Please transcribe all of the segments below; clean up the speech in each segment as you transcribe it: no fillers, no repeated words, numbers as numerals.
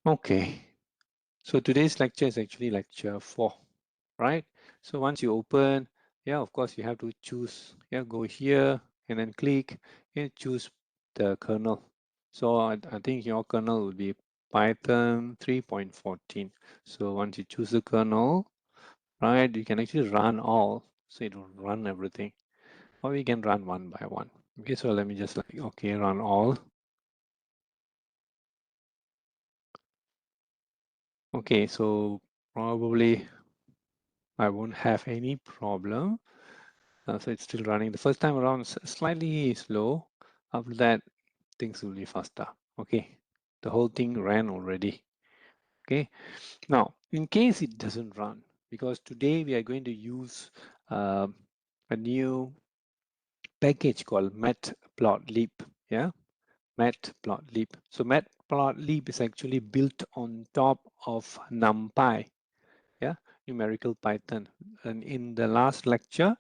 Okay, so today's lecture is actually lecture 4, right? So once you open, yeah, of course you have to choose, yeah, go here and then click and choose the kernel. So I think your kernel will be Python 3.14. So once you choose the kernel, right, you can actually run all, so it will run everything, or we can run one by one. Okay, so let me just like, okay, run all. Okay, so probably I won't have any problem. So it's still running. The first time around, slightly slow. After that, things will be faster. Okay, the whole thing ran already. Okay, now in case it doesn't run, because today we are going to use a new package called Matplotlib. Yeah, Matplotlib. So Matplotlib is actually built on top of NumPy. Yeah, numerical Python. And in the last lecture,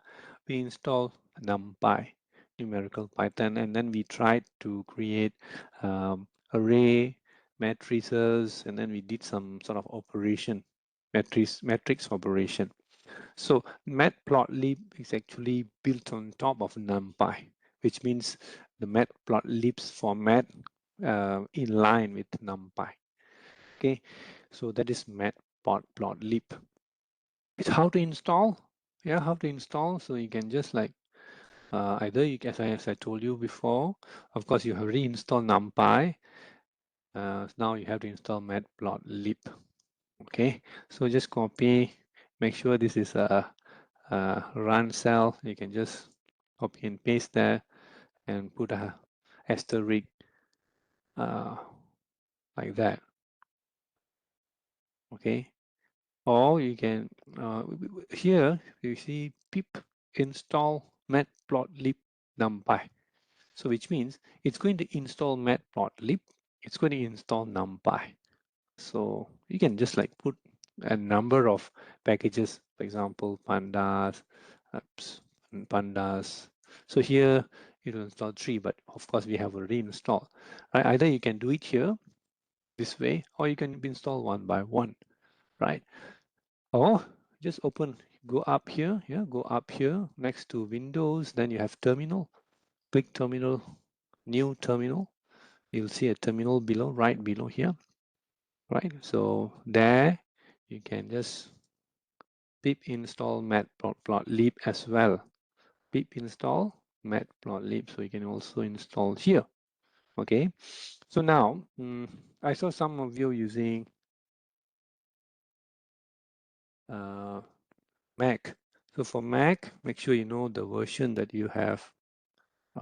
we installed NumPy, numerical Python, and then we tried to create array, matrices, and then we did some sort of operation, matrix operation. So Matplotlib is actually built on top of NumPy, which means the Matplotlib's format in line with NumPy. Okay, so that is Matplotlib. It's how to install. Yeah, how to install. So you can just like either you can, as I told you before, of course you have reinstalled NumPy. Now you have to install Matplotlib. Okay, so just copy. Make sure this is a run cell. You can just copy and paste there and put a asterisk like that. Okay, or you can here you see pip install matplotlib numpy. So which means it's going to install matplotlib, it's going to install numpy. So you can just like put a number of packages, for example, pandas, and pandas. So here it will install 3, but of course we have already installed. Right? Either you can do it here this way, or you can install one by one, right? Or just open, go up here, yeah, go up here next to Windows, then you have terminal, click terminal, new terminal. You'll see a terminal below, right below here, right? So there you can just pip install matplotlib as well. Pip install matplotlib, so you can also install here. Okay, so now I saw some of you using Mac. So for Mac, make sure you know the version that you have.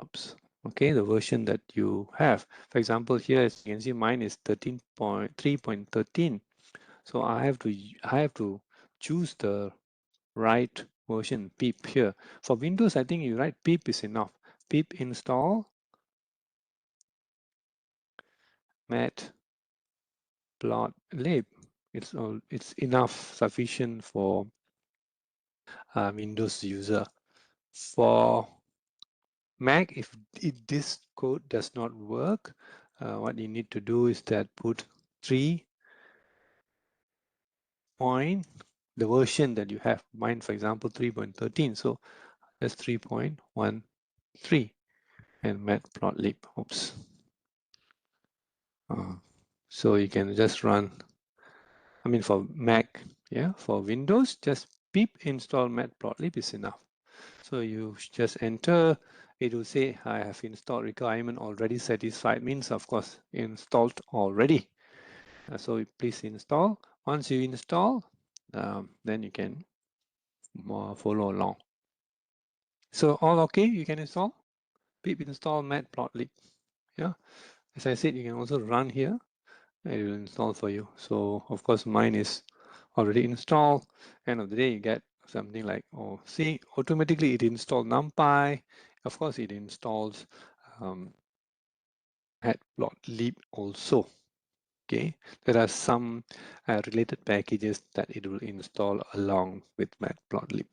Oops. Okay, the version that you have. For example, here as you can see, mine is 13.3.13. So I have to choose the right version pip here. For Windows, I think you write pip is enough. Pip install matplotlib. It's enough, sufficient for Windows user. For Mac, if this code does not work, what you need to do is that put 3 point, the version that you have. Mine, for example, 3.13. So that's 3.13 and matplotlib. Oops. So you can just run, I mean for Mac, yeah, for Windows, just pip install matplotlib is enough. So you just enter, it will say I have installed requirement already satisfied, means of course installed already. So please install. Once you install, then you can follow along. So all okay, you can install. Pip install matplotlib. Yeah, as I said, you can also run here. It will install for you. So of course mine is already installed. End of the day, you get something like, oh, see, automatically it installed NumPy. Of course, it installs Matplotlib also. Okay, there are some related packages that it will install along with Matplotlib.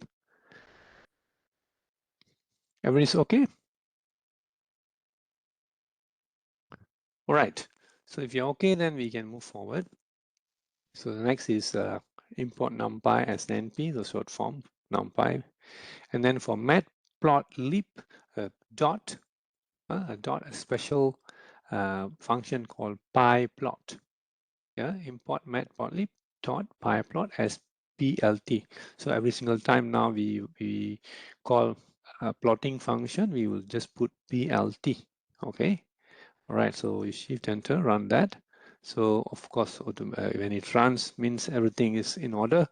Everybody's okay? All right. So if you're okay, then we can move forward. So the next is import numpy as NP, the short form numpy. And then for Matplotlib, a special function called pyplot. Yeah, import matplotlib dot pyplot as plt. So every single time now we call a plotting function, we will just put plt. Okay. All right. So you shift enter, run that. So of course, when it runs, means everything is in order.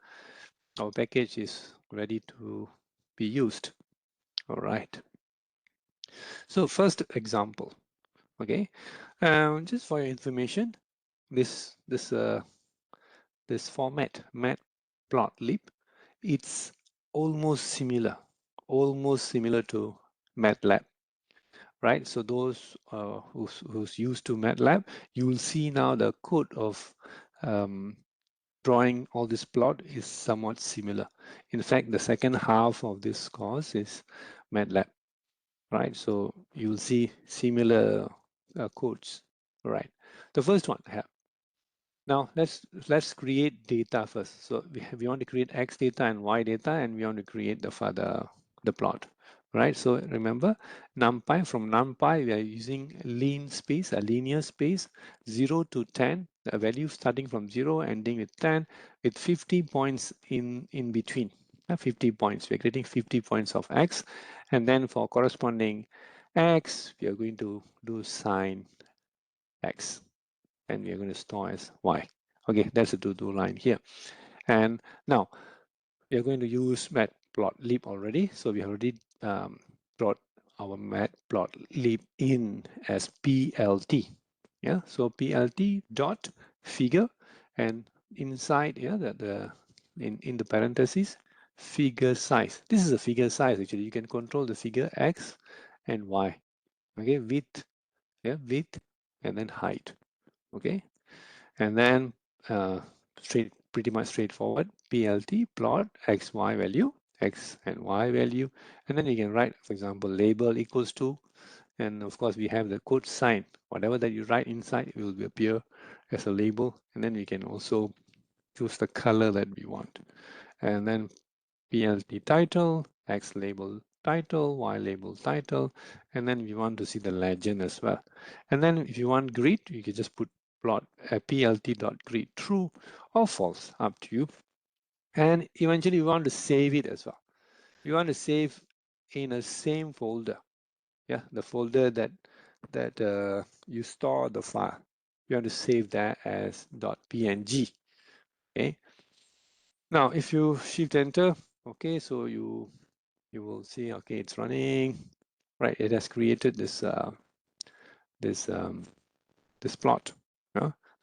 Our package is ready to be used. All right. So first example. Okay. Just for your information, this format, Matplotlib, it's almost similar to MATLAB, right? So those who's used to MATLAB, you will see now the code of drawing all this plot is somewhat similar. In fact, the second half of this course is MATLAB, right? So you'll see similar codes, right? The first one, now let's create data first. So we want to create X data and Y data, and we want to create the plot, right? So remember, NumPy, from NumPy we are using a linear space, 0 to 10, a value starting from 0 ending with 10, with 50 points in between. 50 points. We're creating 50 points of X, and then for corresponding X, we are going to do sine X, and we are going to store as Y. Okay, that's a to-do line here. And now we are going to use Matplotlib already. So we already brought our Matplotlib in as PLT. Yeah, so PLT dot figure, and inside, yeah, in the parentheses, figure size. This is a figure size actually. You can control the figure X and Y. Okay, width, yeah, width, and then height. Okay, and then pretty much straightforward, plt plot xy value, x and y value, and then you can write, for example, label equals to, and of course we have the code sign. Whatever that you write inside, it will appear as a label, and then we can also choose the color that we want. And then plt title, x label title, y label title, and then we want to see the legend as well. And then if you want grid, you can just put plot plt.grid true or false, up to you. And eventually we want to save it as well. We want to save in a same folder. Yeah, the folder that you store the file. You want to save that as .png. Okay. Now, if you shift enter, okay, so you will see, okay, it's running, right? It has created this this plot.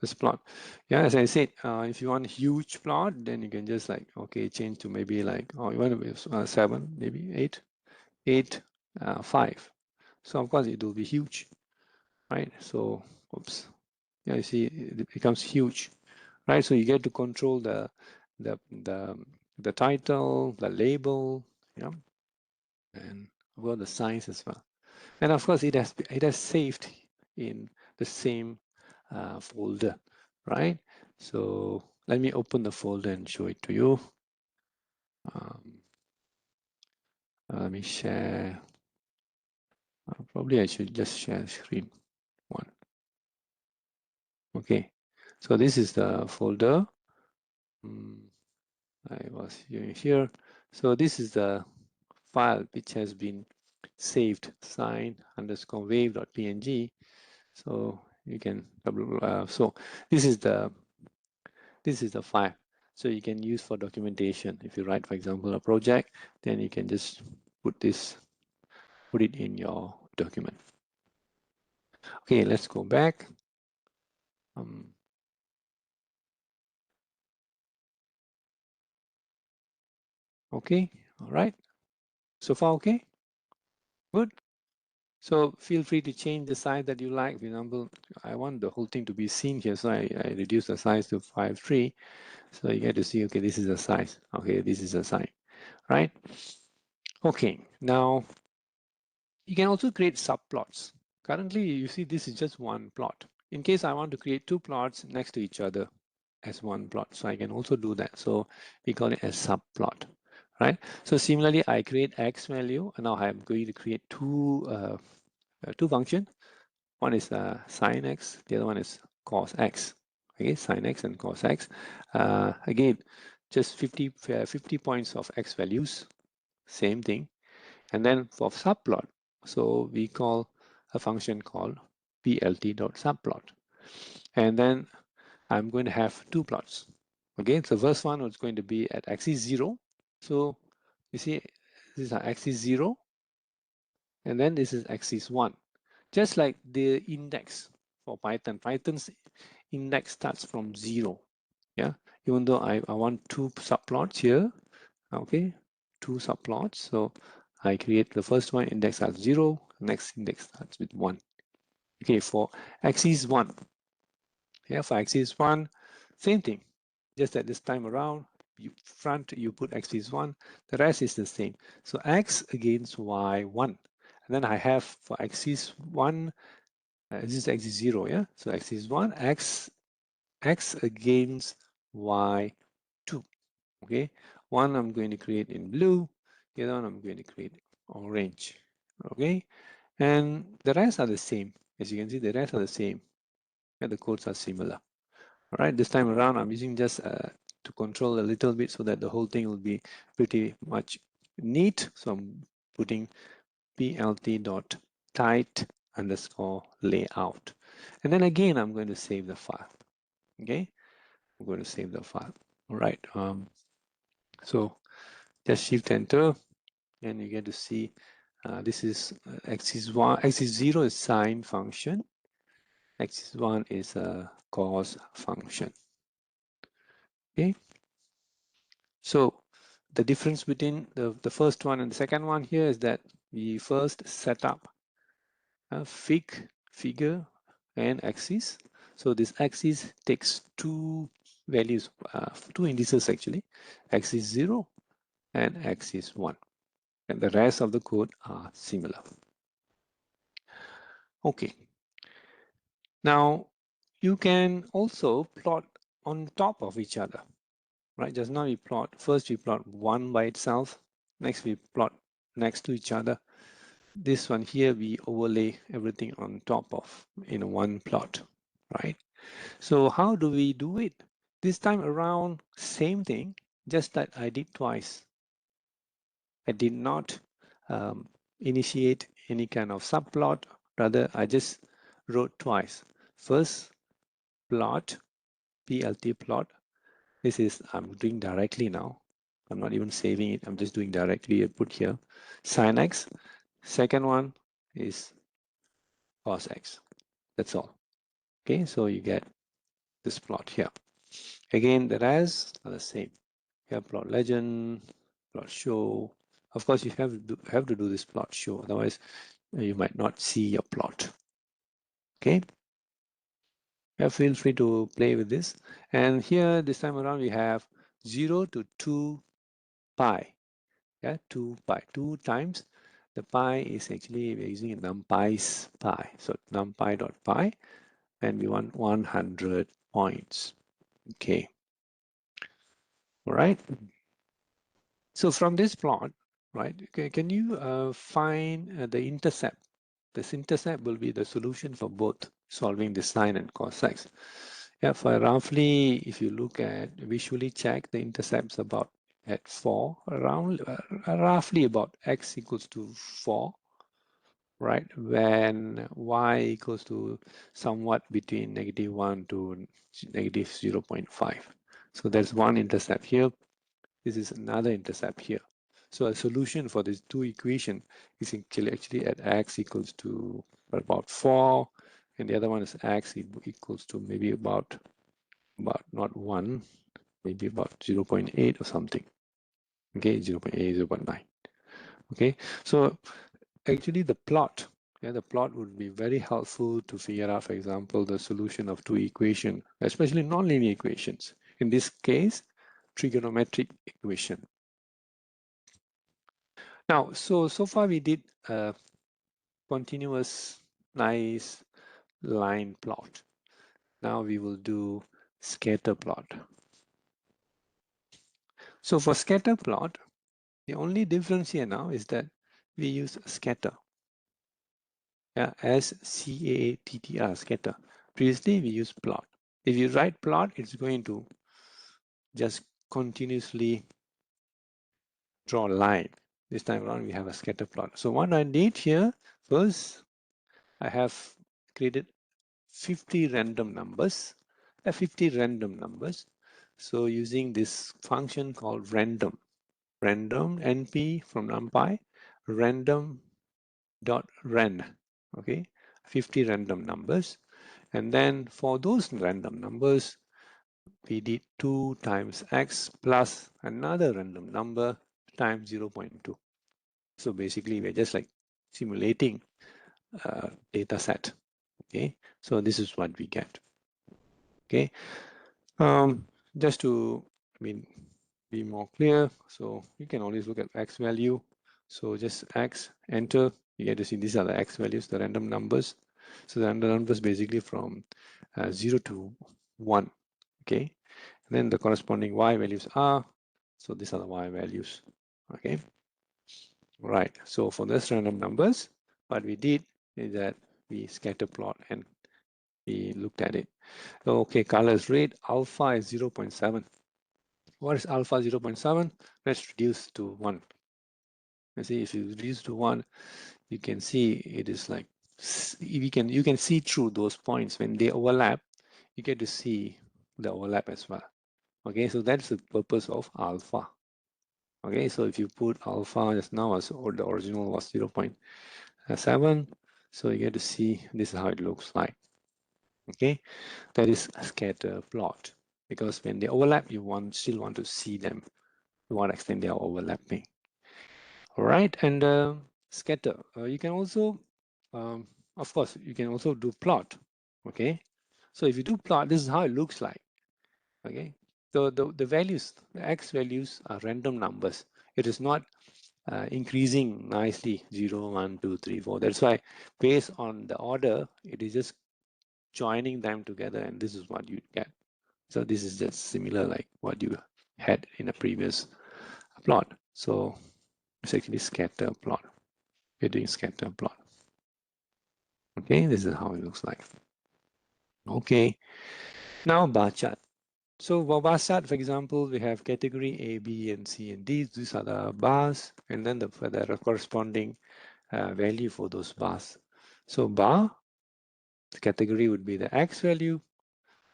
This plot. Yeah, as I said, if you want a huge plot, then you can just like, okay, change to maybe like, oh, you want to be 7, maybe 8, 5. So of course it will be huge, right? So, oops, yeah, you see, it becomes huge, right? So you get to control the title, the label, yeah, and about the size as well. And of course, it has saved in the same folder, right? So let me open the folder and show it to you. Let me share. Probably I should just share screen one. Okay, so this is the folder. I was here. So this is the file which has been saved, sign underscore wave.png. So you can so this is the file. So you can use for documentation. If you write, for example, a project, then you can just put it in your document. Okay, let's go back. Okay, all right. So far, okay, good. So feel free to change the size that you like. For example, I want the whole thing to be seen here, so I reduce the size to 5.3. So you get to see, okay, this is the size. Okay, this is the size, right? Okay, now you can also create subplots. Currently, you see this is just one plot. in case I want to create two plots next to each other as one plot, so I can also do that. So we call it a subplot, right? So similarly, I create x value, and now I'm going to create two functions. One is sine x, the other one is cos x. Okay, sine x and cos x. Again, just 50 points of x values, same thing. And then for subplot, so we call a function called plt.subplot. And then I'm going to have two plots. Okay, so the first one was going to be at axis 0. So you see, this is our axis 0, and then this is axis 1. Just like the index for Python. Python's index starts from 0. Yeah, even though I want two subplots here, okay, two subplots. So I create the first one, index at 0, next index starts with 1. Okay, for axis 1. Yeah, for axis 1, same thing. Just that this time around, you put axis 1, the rest is the same. So x against y1. And then I have for axis 1, this is axis 0, yeah? So axis 1, x against y2, okay? One I'm going to create in blue, the other one I'm going to create orange, okay? And the rest are the same. As you can see, the rest are the same. And the codes are similar. All right, this time around, I'm using just to control a little bit so that the whole thing will be pretty much neat. So I'm putting plt.tight_layout. And then again, I'm going to save the file. Okay, I'm going to save the file. All right, so just shift enter, and you get to see this is axis 1, axis 0 is sine function, axis 1 is a cos function. Okay, so the difference between the first one and the second one here is that we first set up a figure and axis. So this axis takes two values, two indices actually, axis 0 and axis 1. And the rest of the code are similar. Okay. Now you can also plot on top of each other, right? Just now we plot, first we plot one by itself, next we plot next to each other. This one here, we overlay everything on top of in one plot, right? So how do we do it? This time around, same thing, just that I did twice. I did not initiate any kind of subplot. Rather, I just wrote twice. First plot, plt plot. This is, I'm doing directly now. I'm not even saving it. I'm just doing directly. I put here sin x. Second one is cos x. That's all. Okay, so you get this plot here. Again, the rest are the same. You have plot legend, plot show. Of course, you have to do this plot show. Otherwise, you might not see your plot. Okay. Yeah, feel free to play with this. And here, this time around, we have 0 to 2 pi. Yeah, 2 pi. 2 times the pi is actually, we're using numpy's pi. So numpy.pi, and we want 100 points. Okay. All right. So from this plot, right, can you find the intercept? This intercept will be the solution for both solving the sine and cos x. Yeah, for roughly, if you look at visually check, the intercept's about at 4, around roughly about x equals to 4, right? When y equals to somewhat between -1 to -0.5. So there's one intercept here. This is another intercept here. So a solution for these two equations is actually at x equals to about 4, and the other one is x equals to maybe about not 1, maybe about 0.8 or something. Okay, 0.8, 0.9. Okay, so actually the plot, the plot would be very helpful to figure out, for example, the solution of two equations, especially nonlinear equations. In this case, trigonometric equation. Now, so far we did a continuous, nice line plot. Now we will do scatter plot. So for scatter plot, the only difference here now is that we use scatter. Yeah, SCATTR, scatter. Previously we used plot. If you write plot, it's going to just continuously draw a line. This time around we have a scatter plot. So what I did here, first I have created 50 random numbers. So using this function called random np from numpy, random dot ren, okay, 50 random numbers. And then for those random numbers, we did 2 times x plus another random number times 0.2. So basically we're just like simulating a data set. Okay, so this is what we get. Okay, just to be more clear, so you can always look at x value. So just x, enter, you get to see these are the x values, the random numbers. So the random numbers basically from 0 to 1. Okay, and then the corresponding y values are, so these are the y values. Okay, right. So for this random numbers, what we did is that we scatter plot and we looked at it. So, okay, color is red, alpha is 0.7. What is alpha 0.7? Let's reduce to 1. You see, if you reduce to 1, you can see it is like, you can see through those points when they overlap. You get to see the overlap as well. Okay, so that's the purpose of alpha. Okay, so if you put alpha just now, as or the original was 0.7, so you get to see this is how it looks like. Okay, that is a scatter plot, because when they overlap, you still want to see them to what extent they are overlapping. All right, and scatter. You can also, of course, you can also do plot. Okay, so if you do plot, this is how it looks like. Okay, so the values, the x values are random numbers. It is not increasing nicely 0, 1, 2, 3, 4. That's why based on the order, it is just joining them together, and this is what you get. So this is just similar like what you had in a previous plot. So it's actually scatter plot. We're doing scatter plot. Okay, this is how it looks like. Okay, now bar chart. So for bar chart, for example, we have category A, B, and C, and D. These are the bars, and then the corresponding value for those bars. So bar, the category would be the X value,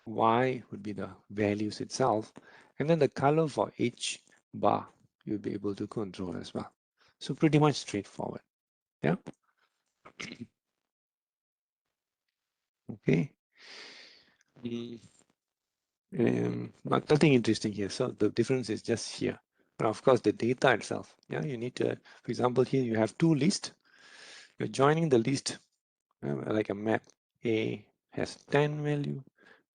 Y would be the values itself, and then the color for each bar you'll be able to control as well. So pretty much straightforward. Yeah. Okay. Nothing interesting here. So the difference is just here. But of course, the data itself. Yeah, you need to, for example, here you have two lists. You're joining the list like a map. A has 10 value,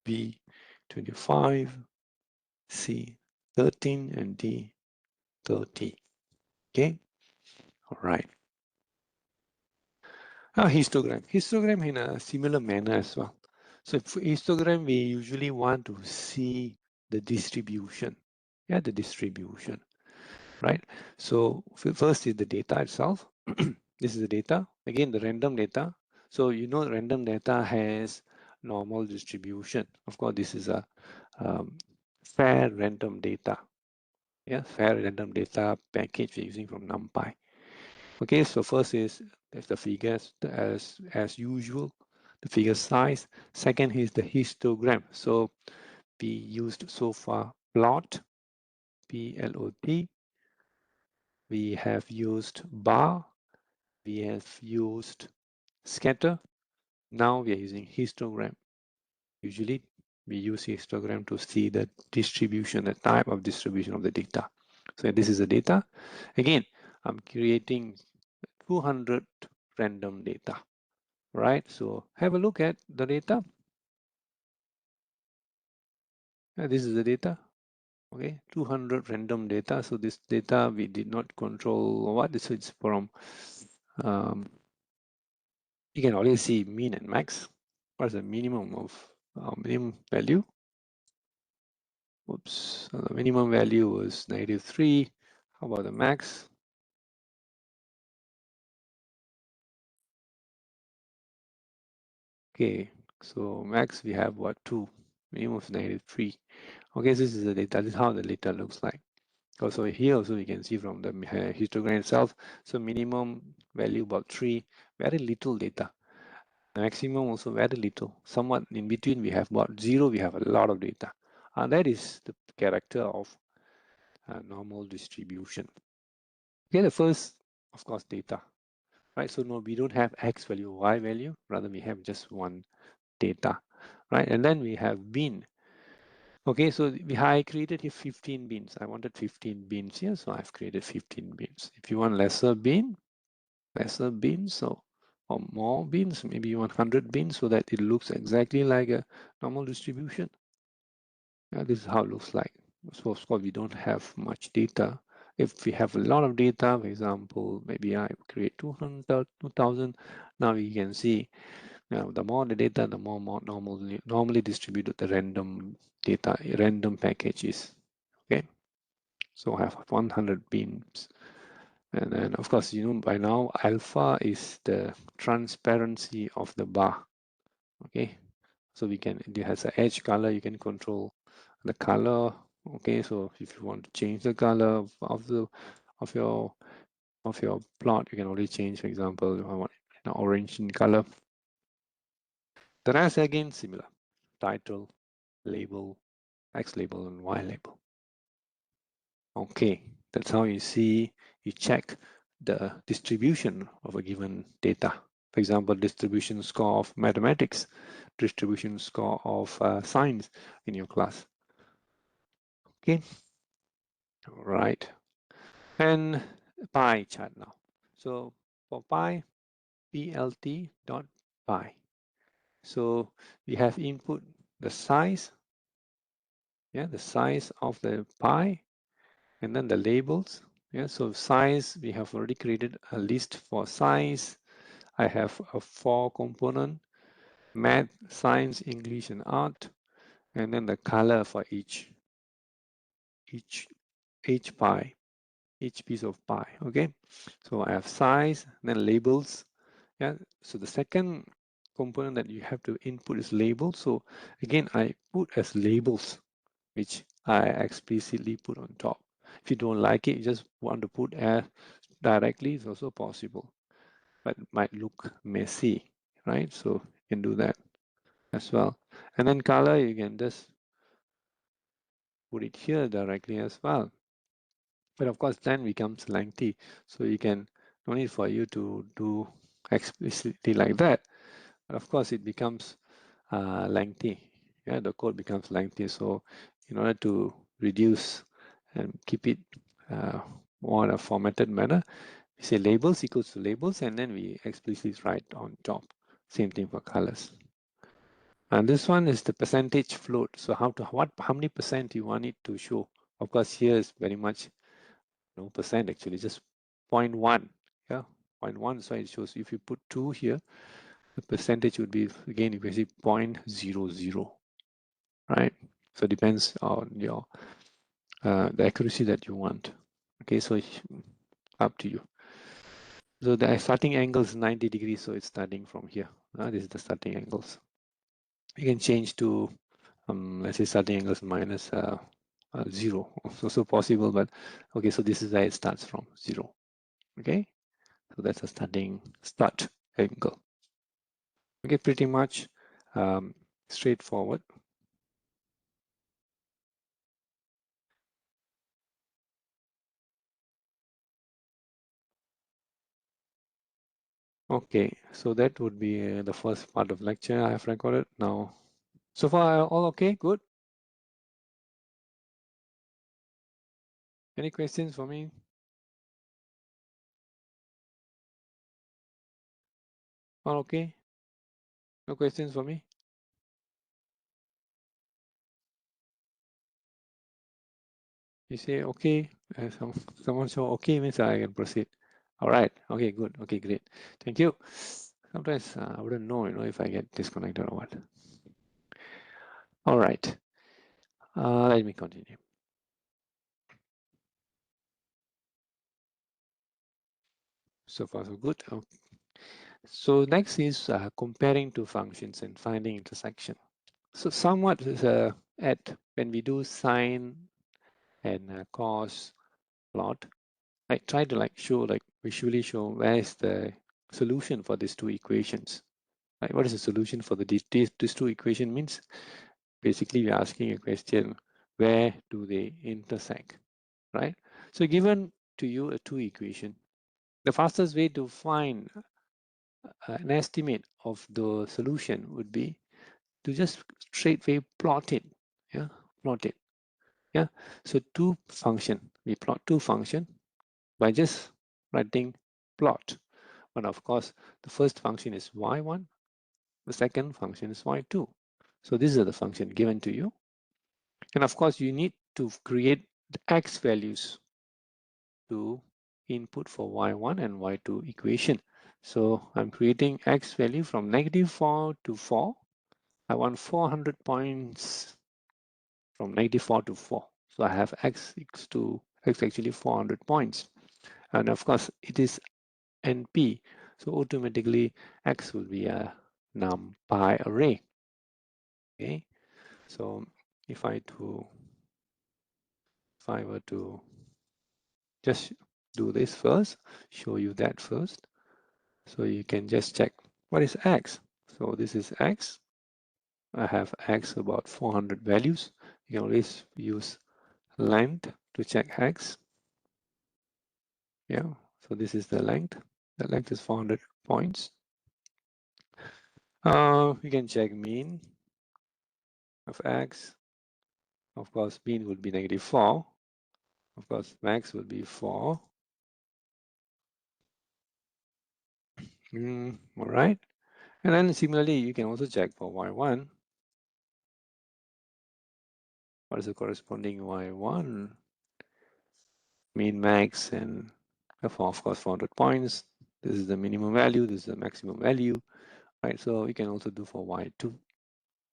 B 25, C 13, and D 30. Okay. All right. Histogram. Histogram in a similar manner as well. So for histogram, we usually want to see the distribution. Yeah, the distribution, right? So first is the data itself. This is the data. Again, the random data. So you know random data has normal distribution. Of course, this is a fair random data. Yeah, fair random data package we're using from NumPy. Okay, so first is the figures as usual, the figure size. Second is the histogram. So we used so far plot, P-L-O-T. We have used bar. We have used scatter. Now we are using histogram. Usually we use histogram to see the distribution, the type of distribution of the data. So this is the data. Again, I'm creating 200 random data, right? So have a look at the data. This is the data. Okay, 200 random data. So this data we did not control what this is from. You can always see mean and max. What's the minimum of minimum value. Oops, so the minimum value was -3. How about the max? Okay, so max we have what, 2, minimum of -3. Okay, so this is the data. This is how the data looks like. Also here also we can see from the histogram itself. So minimum value about 3, very little data. Maximum also very little. Somewhat in between we have about 0, we have a lot of data. And that is the character of normal distribution. Okay, the first, of course, data. Right, so no, we don't have X value, Y value, rather we have just one data, right? And then we have bin. Okay, so I created here 15 bins. I wanted 15 bins here, so I've created 15 bins. If you want lesser bins, so or more bins, maybe you want 100 bins so that it looks exactly like a normal distribution. This is how it looks like. So of course we don't have much data. If we have a lot of data, for example, maybe I create 200, 2000, now we can see the more the data, the more normally distributed the random data, random package is. Okay, so I have 100 beams. And then of course, by now, alpha is the transparency of the bar. Okay, so it has an edge color, you can control the color. Okay, so if you want to change the color of your plot, you can only change, for example, if I want orange in color. The rest again similar. Title, label, X label, and Y label. Okay, that's how you check the distribution of a given data. For example, distribution score of mathematics, distribution score of science in your class. Okay, all right. And pie chart now. So for pie, plt dot pie. So we have input the size, the size of the pie, and then the labels. So size, we have already created a list for size. I have a 4 component, math, science, English, and art, and then the color for each pie, each piece of pie. Okay, so I have size, then labels. So the second component that you have to input is label. So again, I put as labels, which I explicitly put on top. If you don't like it, you just want to put as directly, it's also possible, but it might look messy, right? So you can do that as well. And then color, you can just put it here directly as well. But of course, then becomes lengthy. So you can, no need for you to do explicitly like that. But of course, it becomes lengthy. The code becomes lengthy. So in order to reduce and keep it more in a formatted manner, we say labels equals to labels, and then we explicitly write on top. Same thing for colors. And this one is the percentage float. So how many percent you want it to show? Of course, here is very much no percent actually, just 0.1. 0.1. So it shows if you put 2 here, the percentage would be, again, you can see 0.00, right? So it depends on your the accuracy that you want. Okay, so it's up to you. So the starting angle is 90 degrees, so it's starting from here. This is the starting angles. You can change to let's say starting angle is minus 0. It's also possible, but okay, so this is where it starts from, 0. Okay, so that's a start angle. Okay, pretty much straightforward. Okay, so that would be the first part of lecture I have recorded now. So far, all okay? Good? Any questions for me? All okay? No questions for me? You say okay? Someone show okay means I can proceed. All right. Okay, good. Okay, great. Thank you. Sometimes I wouldn't know, if I get disconnected or what. All right, let me continue. So far, so good. Okay. So next is comparing two functions and finding intersection. So somewhat at when we do sine and cos plot, I try to like show, like visually show where is the solution for these two equations. Right? What is the solution for these two equation means? Basically, we're asking a question, where do they intersect, right? So given to you a two equation, the fastest way to find an estimate of the solution would be to just straightway plot it. Yeah, plot it. Yeah. So two function, we plot two function by just writing plot. But of course, the first function is y1, the second function is y2. So these are the function given to you. And of course, you need to create the x values to input for y1 and y2 equation. So I'm creating x value from -4 to 4. I want 400 points from -4 to 4. So I have x equals to x actually 400 points. And of course, it is NP. So automatically x will be a numpy array. Okay. So if I were to just do this first, show you that first. So you can just check what is x. So this is x. I have x about 400 values. You can always use length to check x. Yeah, so this is the length. The length is 400 points. You can check mean of x. Of course, mean would be -4. Of course, max will be 4. All right. And then similarly, you can also check for y1. What is the corresponding y1? Mean, max, and of course 400 points. This is the minimum value. This is the maximum value. Right. So you can also do for y2.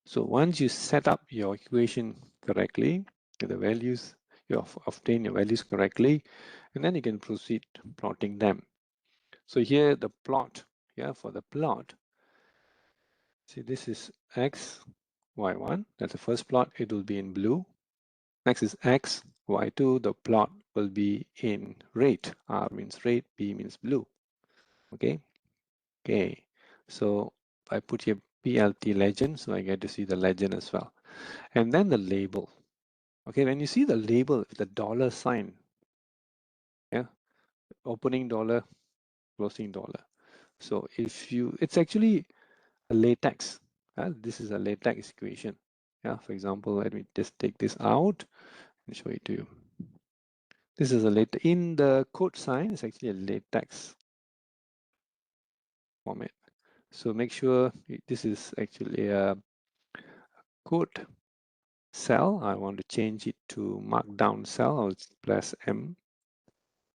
So once you set up your equation correctly, the values, you obtain your values correctly, and then you can proceed plotting them. So here the plot, yeah, for the plot, see this is x, y1, that's the first plot, it will be in blue. Next is x, y2, the plot will be in red. R means red, B means blue. Okay, okay. So I put here PLT legend, so I get to see the legend as well. And then the label. Okay, when you see the label, the dollar sign, yeah, opening dollar, closing dollar. So if you, it's actually a latex. This is a latex equation. Yeah, for example, let me just take this out and show it to you. This is a latex. In the code sign, it's actually a latex format. So make sure this is actually a code cell. I want to change it to markdown cell. I'll press M.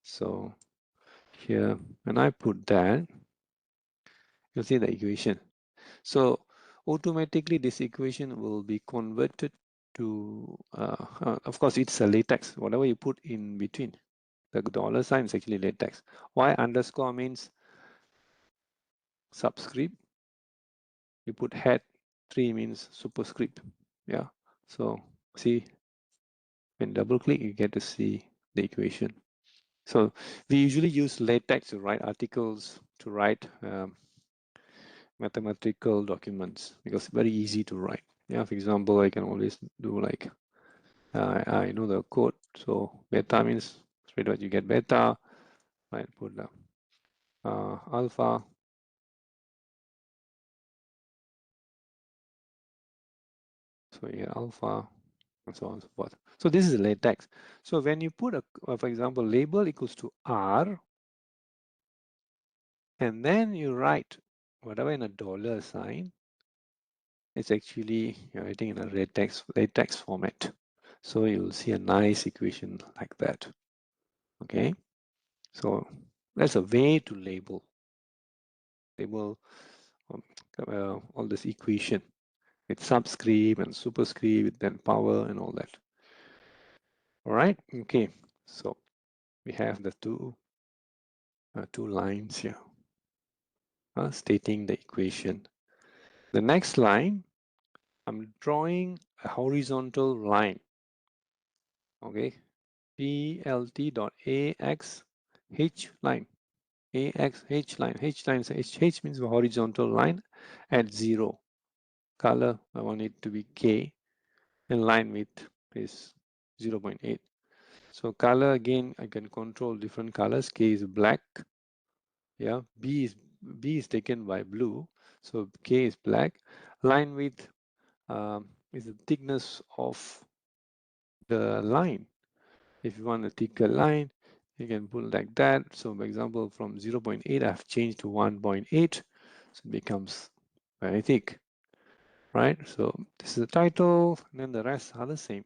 So here, when I put that, you'll see the equation. So automatically this equation will be converted to, of course, it's a latex. Whatever you put in between, the dollar sign is actually latex. Y underscore means subscript. You put head, 3 means superscript. Yeah. So see, when double click, you get to see the equation. So we usually use latex to write articles, to write mathematical documents, because it's very easy to write. Yeah, for example, I can always do like, I know the code. So beta means straight away you get beta. I put the alpha. So here alpha and so on and so forth. So this is latex. So when you put a, for example, label equals to R, and then you write whatever in a dollar sign, it's actually you're writing in a latex format. So you'll see a nice equation like that. Okay, so that's a way to label all this equation. with subscript and superscript, then power and all that. All right. Okay. So we have the two lines here stating the equation. The next line, I'm drawing a horizontal line. Okay. PLT dot AX H line. AX H line. H line. So H means a horizontal line at 0. Color, I want it to be K. And line width is 0.8. So color, again, I can control different colors. K is black. Yeah. B is taken by blue. So K is black. Line width is the thickness of the line. If you want a thicker line, you can put like that. So for example, from 0.8, I've changed to 1.8. So it becomes very thick, right? So this is the title, and then the rest are the same.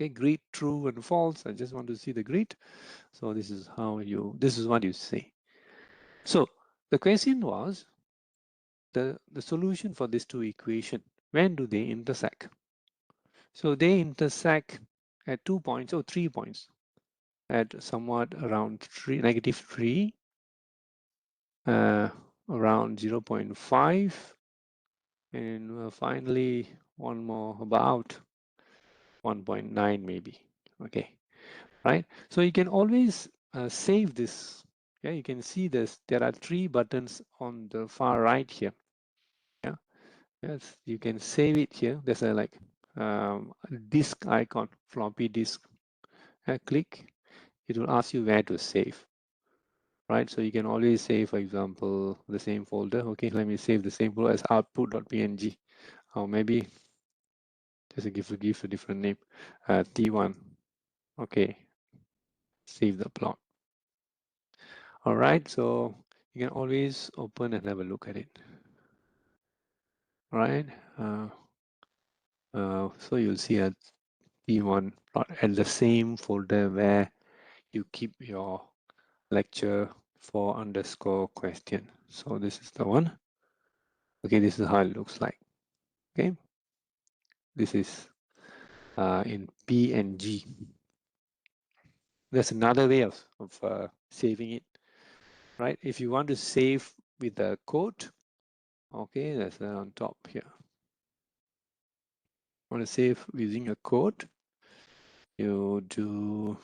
Okay, grid, true and false. I just want to see the grid. So this is what you say. So the question was the solution for these two equations. When do they intersect? So they intersect at 2 points or 3 points at somewhat around -3, around 0.5, and finally one more about 1.9 maybe. Okay, right? So you can always save this. Yeah, you can see this. There are 3 buttons on the far right here. Yeah, yes, you can save it here. There's a like disk icon, floppy disk. Click. It will ask you where to save. Right, so you can always save, for example, the same folder. Okay, let me save the same folder as output.png, or maybe just give a different name, T1. Okay, save the plot. All right, so you can always open and have a look at it. All right, so you'll see a T1 plot and the same folder where you keep your lecture for underscore question. So this is the one. Okay, this is how it looks like. Okay, this is in PNG. There's another way of saving it, right? If you want to save with a code, okay, that's on top here. Want to save using a code, you do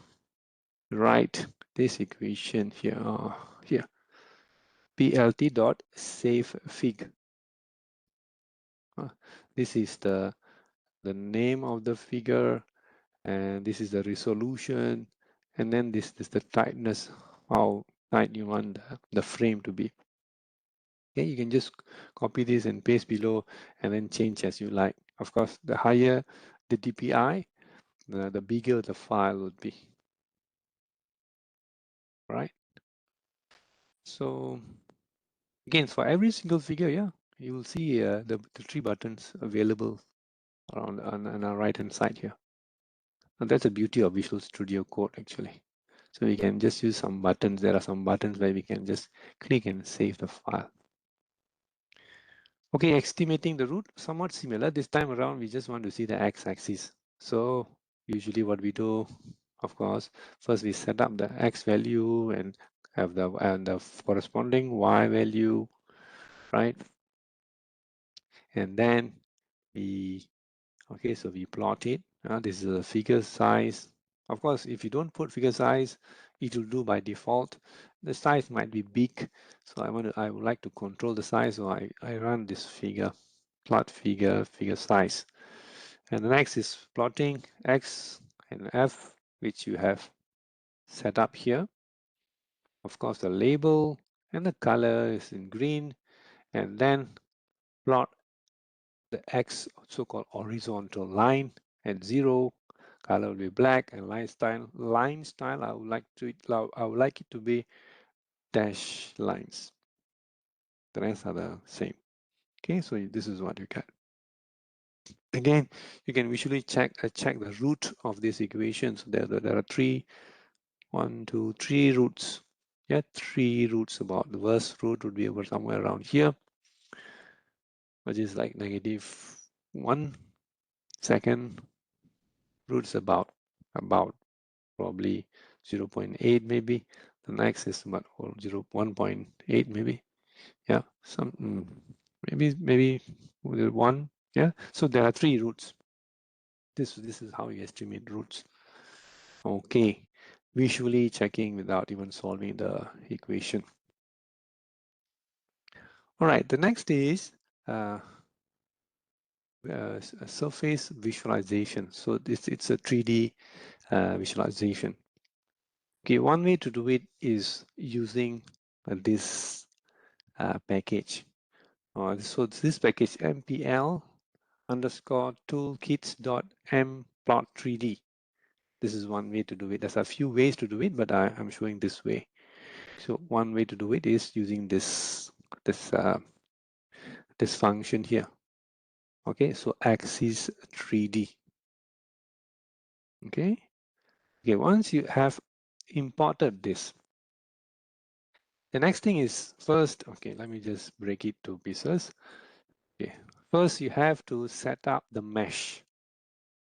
write this equation here, plt dot savefig. This is the name of the figure, and this is the resolution, and then this is the tightness, how tight you want the frame to be. Okay, you can just copy this and paste below and then change as you like. Of course, the higher the DPI, the bigger the file would be. Right? So again, for every single figure, yeah, you will see the 3 buttons available around on our right hand side here. And that's the beauty of Visual Studio Code actually. So we can just use some buttons. There are some buttons where we can just click and save the file. Okay, estimating the root, somewhat similar. This time around, we just want to see the x-axis. So usually what we do, of course, first we set up the x value and have the corresponding y value, right? And then so we plot it. This is a figure size. Of course, if you don't put figure size, it will do by default. The size might be big, so I would like to control the size, so I run this figure, plot figure size. And the next is plotting x and f, which you have set up here. Of course, the label and the color is in green, and then plot the x so-called horizontal line at 0. Color will be black, and line style I would like it to be dash lines. The rest are the same. Okay, so this is what you get. Again, you can visually check the root of this equation. So there are 3 roots. Yeah, 3 roots. About the worst root would be over somewhere around here, which is like 1 second, roots about probably 0.8 maybe. The next is about 1.8 maybe. Yeah, maybe 1. Yeah, so there are 3 roots. This is how you estimate roots. Okay, visually checking without even solving the equation. All right, the next is surface visualization. So it's a 3D visualization. Okay, one way to do it is using this package. So this package mpl underscore toolkits.mplot3d. This is one way to do it. There's a few ways to do it, but I'm showing this way. So one way to do it is using this function here. Okay, so axis 3D. Okay, once you have imported this, the next thing is first, okay, let me just break it to pieces. Okay, first you have to set up the mesh.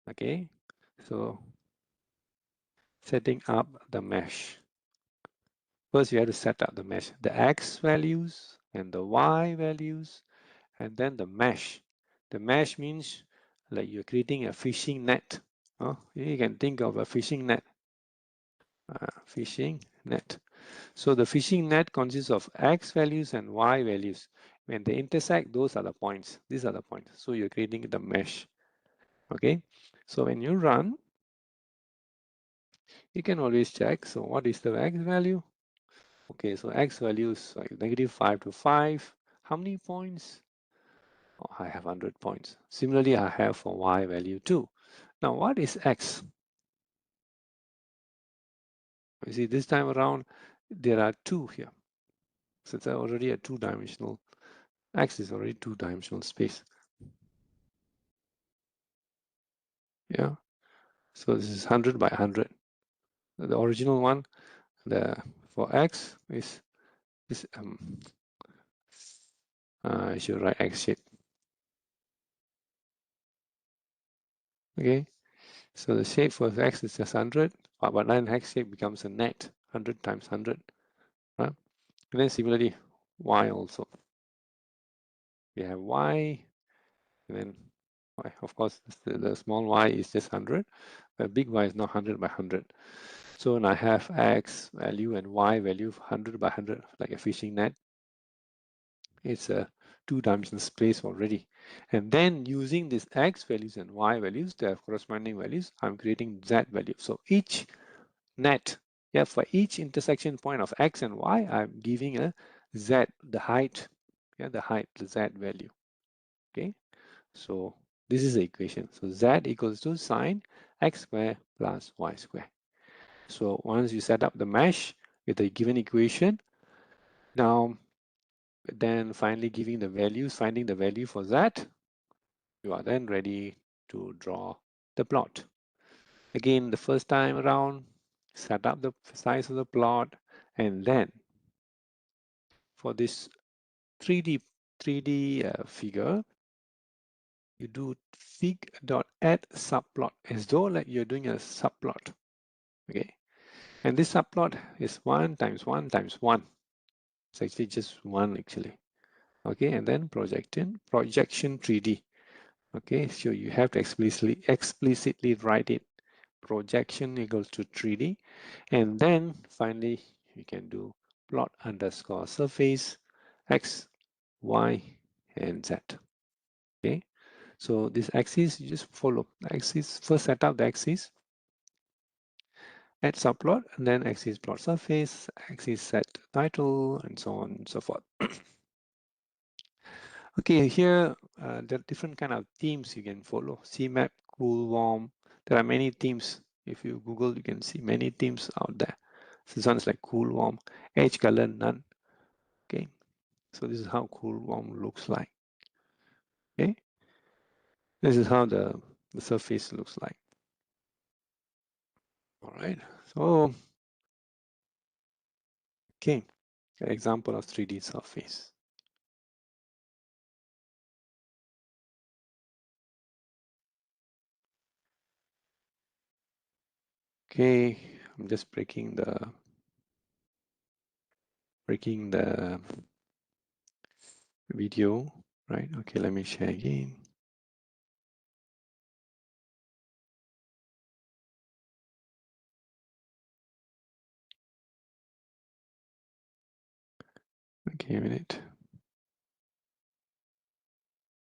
Okay, so setting up the mesh. First you have to set up the mesh, the X values and the Y values, and then the mesh. The mesh means like you're creating a fishing net. You can think of a fishing net. Fishing net. So the fishing net consists of X values and Y values. When they intersect, those are the points. These are the points. So you're creating the mesh. Okay. So when you run, you can always check. So what is the X value? Okay, so X value is like -5 to 5. How many points? Oh, I have 100 points. Similarly, I have for Y value too. Now, what is X? You see, this time around, there are 2 here. So it's already a 2-dimensional. X is already 2-dimensional space. Yeah. So this is 100 by 100. The original one, for X is I should write X shape. Okay. So the shape for X is just 100, but then X shape becomes a net, 100 times 100. Right? And then similarly, Y also. We have Y, and then Y. Of course, the small y is just 100, but big Y is not 100 by 100. So when I have X value and Y value 100 by 100, like a fishing net, it's a 2-dimensional space already. And then using these X values and Y values, their corresponding values, I'm creating Z value. So each net, yeah, for each intersection point of X and Y, I'm giving a Z, the height, yeah, the Z value. Okay, so this is the equation. So Z equals to sine X squared plus Y squared. So once you set up the mesh with the given equation, now then finally giving the values, finding the value for Z, you are then ready to draw the plot. Again, the first time around, set up the size of the plot, and then for this 3D figure, you do fig.add subplot as though like you're doing a subplot. Okay, and this subplot is 1 times 1 times 1. It's actually just 1 actually. Okay, and then projection 3D. Okay, so you have to explicitly write it. Projection equals to 3D, and then finally you can do plot underscore surface X, Y, and Z. Okay, so this axis you just follow the axis. First set up the axis, add subplot, and then axis plot surface, axis set title, and so on and so forth. Okay, here there are different kind of themes you can follow. CMap, cool, warm. There are many themes. If you Google, you can see many themes out there. So this one is like cool, warm, edge color, none. Okay, so this is how cool, warm looks like. Okay, this is how the surface looks like. All right, so okay, an example of 3D surface. Okay, I'm just breaking the video, right? Okay, let me share again. Okay, a minute.